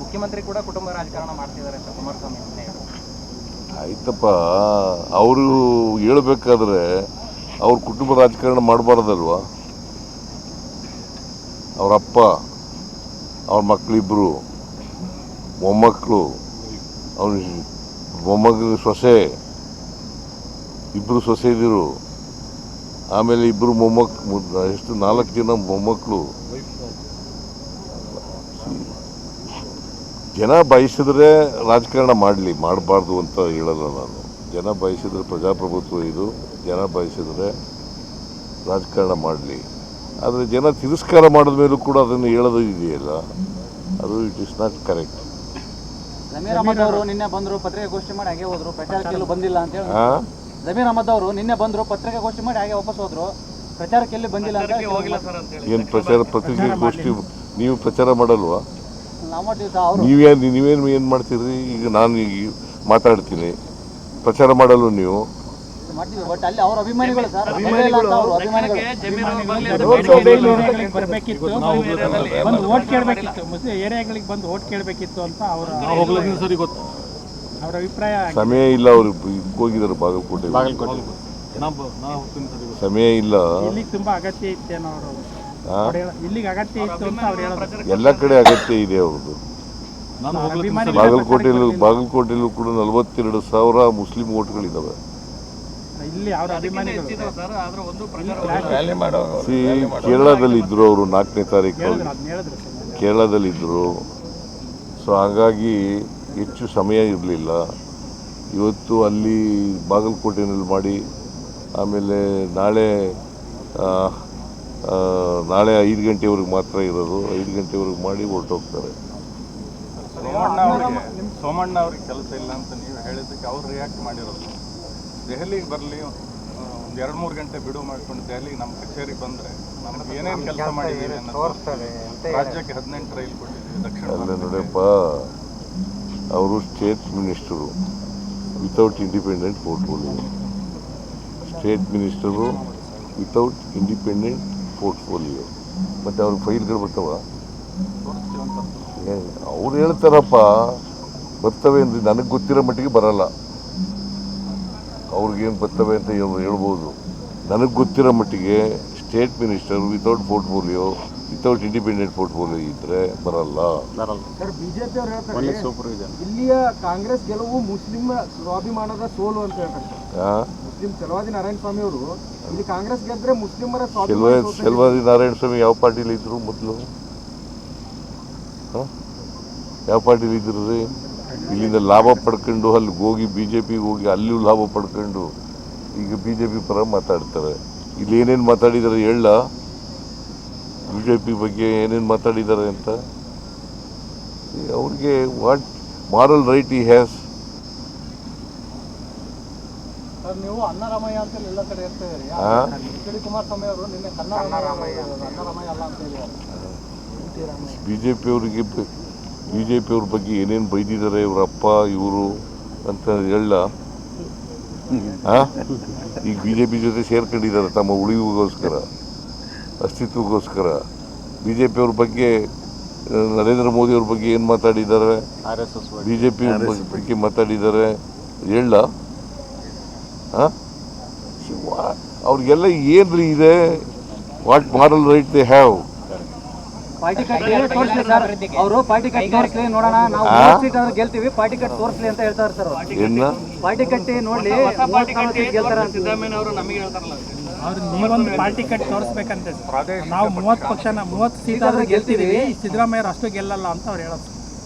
ಮುಖ್ಯಮಂತ್ರಿ ಕೂಡ ಕುಟುಂಬ ರಾಜಕಾರಣ ಮಾಡ್ತಿದ್ದಾರೆ ಅಂತ ಕುಮಾರಸ್ವಾಮಿ ಆಯ್ತಪ್ಪ. ಅವರು ಹೇಳ್ಬೇಕಾದ್ರೆ ಅವ್ರ ಕುಟುಂಬ ರಾಜಕಾರಣ ಮಾಡಬಾರ್ದಲ್ವ? ಅವರಪ್ಪ, ಅವ್ರ ಮಕ್ಕಳಿಬ್ಬರು, ಮೊಮ್ಮಕ್ಕಳು, ಅವ್ರ ಮೊಮ್ಮಗ ಸೊಸೆ, ಇಬ್ಬರು ಸೊಸೆದಿರು, ಆಮೇಲೆ ಇಬ್ಬರು ಎಷ್ಟು 4 ಜನ ಮೊಮ್ಮಕ್ಕಳು. ಜನ ಬಯಸಿದ್ರೆ ರಾಜಕಾರಣ ಮಾಡಲಿ, ಮಾಡಬಾರ್ದು ಅಂತ ಹೇಳಲ್ಲ ನಾನು. ಜನ ಬಯಸಿದ್ರೆ ಪ್ರಜಾಪ್ರಭುತ್ವ ಇದು, ಜನ ಬಯಸಿದ್ರೆ ರಾಜಕಾರಣ ಮಾಡಲಿ. ಆದರೆ ಜನ ತಿರಸ್ಕಾರ ಮಾಡಿದ ಮೇಲೂ ಕೂಡ ಅದನ್ನು ಹೇಳೋದು ಇದೆಯಲ್ಲ, ಅದು it is not correct. Zameer Ahmed ಅವರು ನಿನ್ನೆ ಬಂದರು, ಪತ್ರಿಕಾಗೋಷ್ಠಿ ಮಾಡಿ ಹಾಗೆ ಹೋದ್ರು, ಪ್ರಚಾರಕ್ಕೆಲ್ಲೂ ಬಂದಿಲ್ಲ ಅಂತ ಹೇಳಿ. ಜಮೀರ್ ಅಹಮದ್ ಅವರು ನಿನ್ನೆ ಬಂದರು, ಪತ್ರಿಕಾಗೋಷ್ಠಿ ಮಾಡಿ ಹಾಗೆ ವಾಪಸ್ ಹೋದ್ರು, ಪ್ರಚಾರಕ್ಕೆಲ್ಲೂ ಬಂದಿಲ್ಲ ಅಂತ ಹೇಳಿ. ಏನು ಪ್ರಚಾರ ಪತ್ರಿಕಾಗೋಷ್ಠಿ ನೀವು ಪ್ರಚಾರ ಮಾಡಲ್ವಾ? ನಾವು ಮಾಡ್ತೀವಿ ಸರ್. ನೀವೇನು ಏನು ಮಾಡ್ತೀರಿ? ಈಗ ನಾನು ಈಗ ಮಾತಾಡ್ತೀನಿ, ಪ್ರಚಾರ ಮಾಡಲು ನೀವು ಮಾಡ್ತೀವಿ, ಬಟ್ ಅಲ್ಲಿ ಅವ್ರ ಅಭಿಮಾನಿಗಳು ಸರ್, ಬರಬೇಕಿತ್ತು, ಬಂದು ಓಟ್ ಕೇಳಬೇಕಿತ್ತು, ಮುಸ್ಲಿಂ ಏರಿಯಾಗಳಿಗೆ ಬಂದು ಓಟ್ ಕೇಳಬೇಕಿತ್ತು ಅಂತ ಅವರ ಅಭಿಪ್ರಾಯ. ಸಮಯ ಇಲ್ಲ, ಅವರು ಹೋಗಿದ್ದಾರೆ ಬಾಗಲಕೋಟೆ. ಸಮಯ ಇಲ್ಲ, ಇಲ್ಲಿಗೆ ತುಂಬಾ ಅಗತ್ಯ ಇತ್ತೇನೋ ಅವರು, ಇಲ್ಲಿಗೆ ಅಗತ್ಯ ಇತ್ತು ಅಂತ ಅವ್ರು ಹೇಳೋದು. ಎಲ್ಲ ಕಡೆ ಅಗತ್ಯ ಇದೆ ಅವ್ರದ್ದು. ಬಾಗಲಕೋಟೆಯಲ್ಲೂ ಕೂಡ 42,000 ಮುಸ್ಲಿಂ ಓಟ್ಗಳಿದ್ದಾವೆ. ಇಲ್ಲಿ ಅವರ ಅಭಿಮಾನಿಗಳು ಕೇರಳದಲ್ಲಿದ್ದರು, ಅವರು 4ನೇ ತಾರೀಕು ಕೇರಳದಲ್ಲಿದ್ದರು. ಸೊ ಹಾಗಾಗಿ ಹೆಚ್ಚು ಸಮಯ ಇರಲಿಲ್ಲ. ಇವತ್ತು ಅಲ್ಲಿ ಬಾಗಲಕೋಟೆಯಲ್ಲಿ ಮಾಡಿ, ಆಮೇಲೆ ನಾಳೆ 5 ಗಂಟೆವರೆಗೆ ಮಾತ್ರ ಇರೋದು. 5 ಗಂಟೆವರೆಗೆ ಮಾಡಿ ಹೊರಟೋಗ್ತಾರೆ. ಸೋಮಣ್ಣ ಅವ್ರಿಗೆ ಕೆಲಸ ಇಲ್ಲ ಅಂತ ನೀವು ಹೇಳಿದ್ದಕ್ಕೆ ಅವ್ರು ರಿಯಾಕ್ಟ್ ಮಾಡಿರೋದು. ದೆಹಲಿಗೆ ಬರಲಿ, ಒಂದು 2-3 ಗಂಟೆ ಬಿಡುವು ಮಾಡಿಕೊಂಡು ದೆಹಲಿಗೆ ನಮ್ಮ ಕಚೇರಿಗೆ ಬಂದರೆ ನಮ್ಗೆ ಏನೇನು ಕೆಲಸ ಮಾಡಿದ್ದೀವಿ ಅನ್ನೋದು. ರಾಜ್ಯಕ್ಕೆ 18 ರೈಲು ಕೊಟ್ಟಿದ್ದೀವಿ ದಕ್ಷಿಣ. ಅಲ್ಲೇ ನೋಡಪ್ಪ, ಅವರು state minister without independent portfolio. State minister without independent portfolio. ಮತ್ತು ಅವ್ರ ಫೈಲ್ಗಳು ಬರ್ತಾವ? ಅವ್ರು ಹೇಳ್ತಾರಪ್ಪ ಬರ್ತವೆ ಅಂದರೆ, ನನಗೆ ಗೊತ್ತಿರೋ ಮಟ್ಟಿಗೆ ಬರಲ್ಲ. ಅವ್ರಿಗೇನು ಬರ್ತವೆ ಅಂತ ಹೇಳ್ಬೋದು. ನನಗೆ ಗೊತ್ತಿರೋ ಮಟ್ಟಿಗೆ state minister without portfolio, without independent portfolio ಇದ್ದರೆ ಬರಲ್ಲ. ಸರ್, ಬಿಜೆಪಿ ಅವರು ಹೇಳ್ತಾರೆ ಇಲ್ಲಿಯ ಕಾಂಗ್ರೆಸ್ ಗೆಲುವು ಮುಸ್ಲಿಂ ಸ್ವಾಭಿಮಾನದ ಸೋಲು ಅಂತ ಹೇಳ್ತಾರೆ. ಮುಸ್ಲಿಂ ಚಲವಾದಿ ನಾರಾಯಣ ಸ್ವಾಮಿ ಅವರು ಇಲ್ಲಿ ಕಾಂಗ್ರೆಸ್ ಗೆದ್ರೆ ಮುಸ್ಲಿಮರ ಚಲವಾದಿ ನಾರಾಯಣ ಸ್ವಾಮಿ ಯಾವ ಪಾರ್ಟಿಲಿ ಇದ್ರು ಮೊದಲು? ಯಾವ ಪಾರ್ಟಿಲಿ ಇದ್ರು ರೀ? ಇಲ್ಲಿಂದ ಲಾಭ ಪಡ್ಕೊಂಡು ಅಲ್ಲಿಗೆ ಹೋಗಿ BJPಗೆ ಹೋಗಿ ಅಲ್ಲೂ ಲಾಭ ಪಡ್ಕೊಂಡು ಈಗ BJP ಪರ ಮಾತಾಡ್ತಾರೆ. ಇಲ್ಲಿ ಏನೇನು ಮಾತಾಡಿದ್ದಾರೆ ಹೇಳ, BJP ಬಗ್ಗೆ ಏನೇನು ಮಾತಾಡಿದ್ದಾರೆ ಅಂತ. ಅವ್ರಿಗೆ ವಾಟ್ ಮಾರಲ್ ರೈಟ್ ಈ ಹ್ಯಾಸ್? ನೀವು ಅನ್ನರಾಮಯ್ಯ ಅಂತ ಎಲ್ಲ ಕಡೆ ಇರ್ತೀರಿ. ಕುಮಾರಸ್ವಾಮಿ ಅವರು ನಿನ್ನೆ ಅನ್ನರಾಮಯ್ಯ ಅಲ್ಲ ಅಂತ ಹೇಳಿದ್ದಾರೆ. BJP ಅವ್ರ ಬಗ್ಗೆ ಏನೇನು ಬೈದಿದ್ದಾರೆ ಇವರಪ್ಪ ಇವರು ಅಂತ ಹೇಳ. ಈಗ BJP ಜೊತೆ ಸೇರ್ಕೊಂಡಿದ್ದಾರೆ ತಮ್ಮ ಉಳಿವಿಗೋಸ್ಕರ, ಅಸ್ತಿತ್ವಕ್ಕೋಸ್ಕರ. BJP ಅವ್ರ ಬಗ್ಗೆ, ನರೇಂದ್ರ ಮೋದಿ ಅವ್ರ ಬಗ್ಗೆ ಏನು ಮಾತಾಡಿದ್ದಾರೆ, BJP ಬಗ್ಗೆ ಮಾತಾಡಿದ್ದಾರೆ ಹೇಳ. ಅವ್ರಿಗೆಲ್ಲ ಏನ್ರಿ ಇದೆ? What moral right they have? Party cut ತೋರಿಸ್ಲಿ ಸರ್, ಅವರು ಪಾರ್ಟಿ ಕಟ್ ತೋರಿಸ್ಲಿ, ನೋಡೋಣ ನಾವು ಸೀಟ್ ಆದ್ರೆ ಗೆಲ್ತೀವಿ, ಪಾರ್ಟಿ ಕಟ್ ತೋರಿಸ್ಲಿ ಅಂತ ಹೇಳ್ತಾರೆ ಸರ್. ಪಾರ್ಟಿ ಕಟ್ಟಿ ನೋಡ್ಲಿ, ಗೆಲ್ತಾರ ಸಿದ್ದರಾಮಯ್ಯ ಅವರು ನಮಗೆ ಹೇಳ್ತಾರಲ್ಲ. ಅವ್ರು ನೀವೊಂದು ಪಾರ್ಟಿ ಕಟ್ ತೋರಿಸ್ಬೇಕಂತ, ನಾವು 30 ಸೀಟ್ ಆದ್ರೆ ಗೆಲ್ತೀವಿ, ಸಿದ್ದರಾಮಯ್ಯ ಅಷ್ಟು ಗೆಲ್ಲಲ್ಲ ಅಂತ ಅವ್ರು ಹೇಳೋದು.